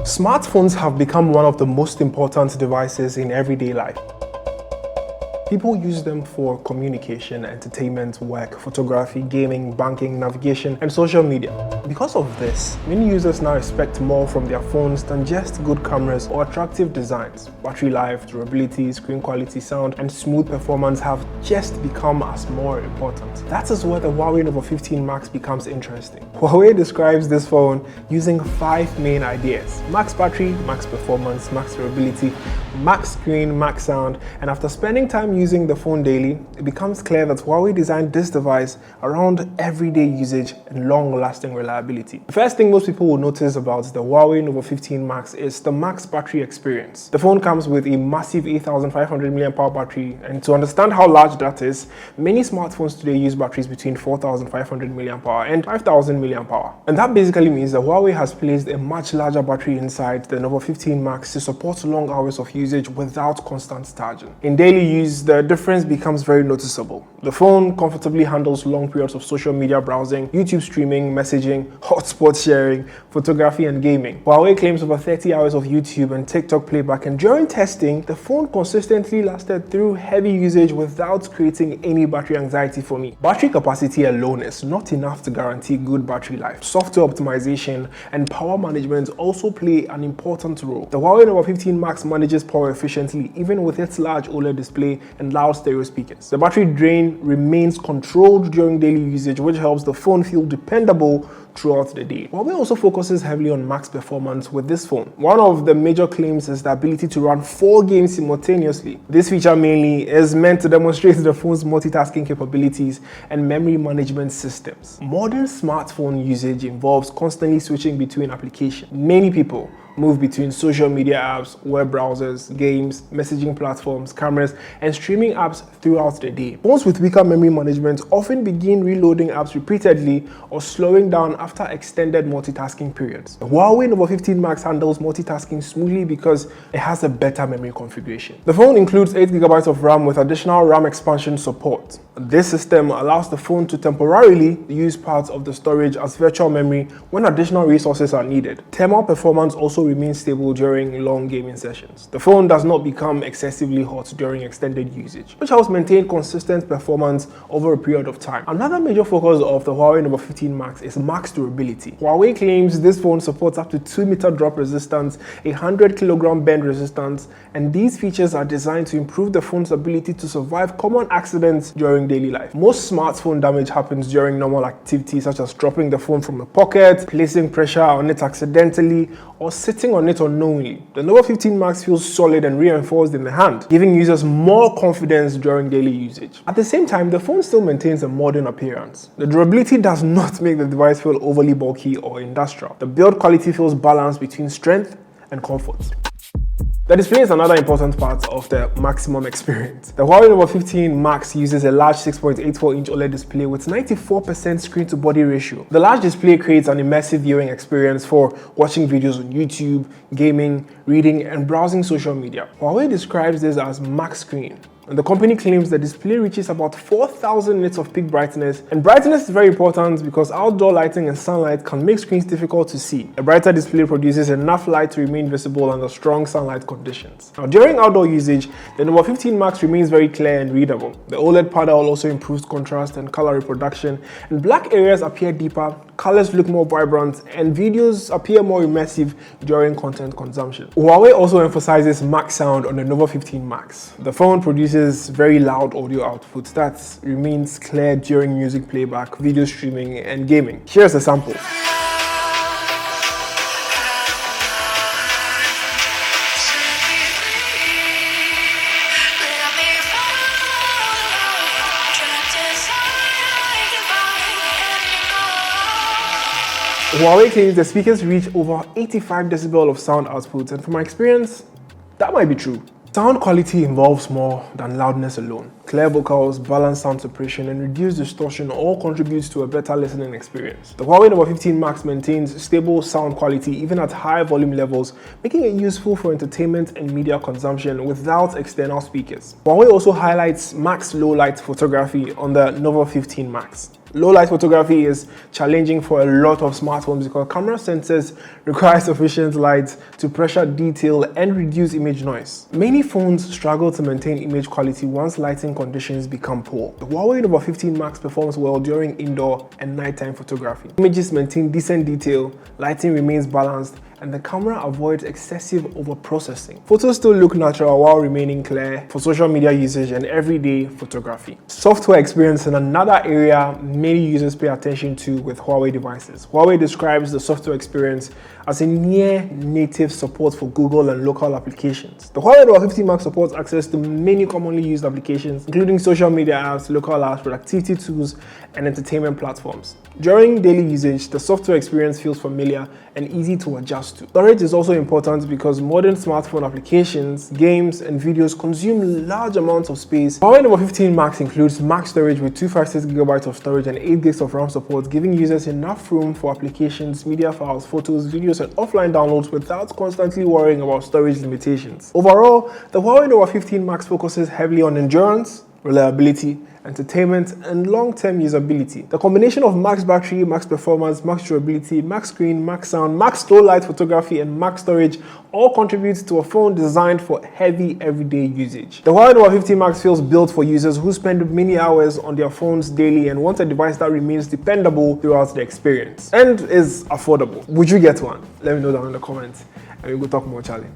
Smartphones have become one of the most important devices in everyday life. People use them for communication, entertainment, work, photography, gaming, banking, navigation, and social media. Because of this, many users now expect more from their phones than just good cameras or attractive designs. Battery life, durability, screen quality, sound, and smooth performance have just become as more important. That is where the Huawei Nova 15 Max becomes interesting. Huawei describes this phone using 5 main ideas: max battery, max performance, max durability, max screen, max sound, and after spending time using the phone daily, it becomes clear that Huawei designed this device around everyday usage and long-lasting reliability. The first thing most people will notice about the Huawei Nova 15 Max is the max battery experience. The phone comes with a massive 8,500 mAh battery, and to understand how large that is, many smartphones today use batteries between 4,500 mAh and 5,000 mAh. And that basically means that Huawei has placed a much larger battery inside the Nova 15 Max to support long hours of usage without constant charging. In daily use, the difference becomes very noticeable. The phone comfortably handles long periods of social media browsing, YouTube streaming, messaging, hotspot sharing, photography, and gaming. Huawei claims over 30 hours of YouTube and TikTok playback, and during testing, the phone consistently lasted through heavy usage without creating any battery anxiety for me. Battery capacity alone is not enough to guarantee good battery life. Software optimization and power management also play an important role. The Huawei Nova 15 Max manages power efficiently even with its large OLED display and loud stereo speakers. The battery drain remains controlled during daily usage, which helps the phone feel dependable throughout the day. Huawei also focuses heavily on max performance with this phone. One of the major claims is the ability to run 4 games simultaneously. This feature mainly is meant to demonstrate the phone's multitasking capabilities and memory management systems. Modern smartphone usage involves constantly switching between applications. Many people move between social media apps, web browsers, games, messaging platforms, cameras, and streaming apps throughout the day. Phones with weaker memory management often begin reloading apps repeatedly or slowing down after extended multitasking periods. The Huawei Nova 15 Max handles multitasking smoothly because it has a better memory configuration. The phone includes 8GB of RAM with additional RAM expansion support. This system allows the phone to temporarily use parts of the storage as virtual memory when additional resources are needed. Thermal performance also remains stable during long gaming sessions. The phone does not become excessively hot during extended usage, which helps maintain consistent performance over a period of time. Another major focus of the Huawei Nova 15 Max is max durability. Huawei claims this phone supports up to 2-meter drop resistance, 100-kilogram bend resistance, and these features are designed to improve the phone's ability to survive common accidents during daily life. Most smartphone damage happens during normal activities such as dropping the phone from a pocket, placing pressure on it accidentally, or sitting on it unknowingly. The Nova 15 Max feels solid and reinforced in the hand, giving users more confidence during daily usage. At the same time, the phone still maintains a modern appearance. The durability does not make the device feel overly bulky or industrial. The build quality feels balanced between strength and comfort. The display is another important part of the maximum experience. The Huawei Nova 15 Max uses a large 6.84-inch OLED display with 94% screen-to-body ratio. The large display creates an immersive viewing experience for watching videos on YouTube, gaming, reading, and browsing social media. Huawei describes this as max screen, and the company claims the display reaches about 4,000 nits of peak brightness. And brightness is very important because outdoor lighting and sunlight can make screens difficult to see. A brighter display produces enough light to remain visible under strong sunlight conditions. Now, during outdoor usage, the Nova 15 Max remains very clear and readable. The OLED panel also improves contrast and color reproduction, and black areas appear deeper, colors look more vibrant, and videos appear more immersive during content consumption. Huawei also emphasizes max sound on the Nova 15 Max. The phone produces very loud audio output that remains clear during music playback, video streaming, and gaming. Here's a sample. Huawei claims the speakers reach over 85 decibel of sound output, and from my experience, that might be true. Sound quality involves more than loudness alone. clear vocals, balanced sound separation, and reduced distortion all contributes to a better listening experience. The Huawei Nova 15 Max maintains stable sound quality even at high volume levels, making it useful for entertainment and media consumption without external speakers. Huawei also highlights max low light photography on the Nova 15 Max. Low light photography is challenging for a lot of smartphones because camera sensors require sufficient light to pressure detail and reduce image noise. Many phones struggle to maintain image quality once lighting conditions become poor. The Huawei Nova 15 Max performs well during indoor and nighttime photography. Images maintain decent detail, lighting remains balanced, and the camera avoids excessive overprocessing. Photos still look natural while remaining clear for social media usage and everyday photography. Software experience is another area many users pay attention to with Huawei devices. Huawei describes the software experience as a near-native support for Google and local applications. The Huawei Nova 15 Max supports access to many commonly used applications, including social media apps, local apps, productivity tools, and entertainment platforms. During daily usage, the software experience feels familiar and easy to adjust to. Storage is also important because modern smartphone applications, games, and videos consume large amounts of space. Huawei Nova 15 Max includes max storage with 256GB of storage and 8GB of RAM support, giving users enough room for applications, media files, photos, videos, and offline downloads without constantly worrying about storage limitations. Overall, the Huawei Nova 15 Max focuses heavily on endurance, reliability, entertainment, and long-term usability. The combination of max battery, max performance, max durability, max screen, max sound, max low light photography, and max storage all contributes to a phone designed for heavy everyday usage. The Huawei Nova 15 Max feels built for users who spend many hours on their phones daily and want a device that remains dependable throughout the experience and is affordable. Would you get one? Let me know down in the comments and we'll go talk more, Charlie.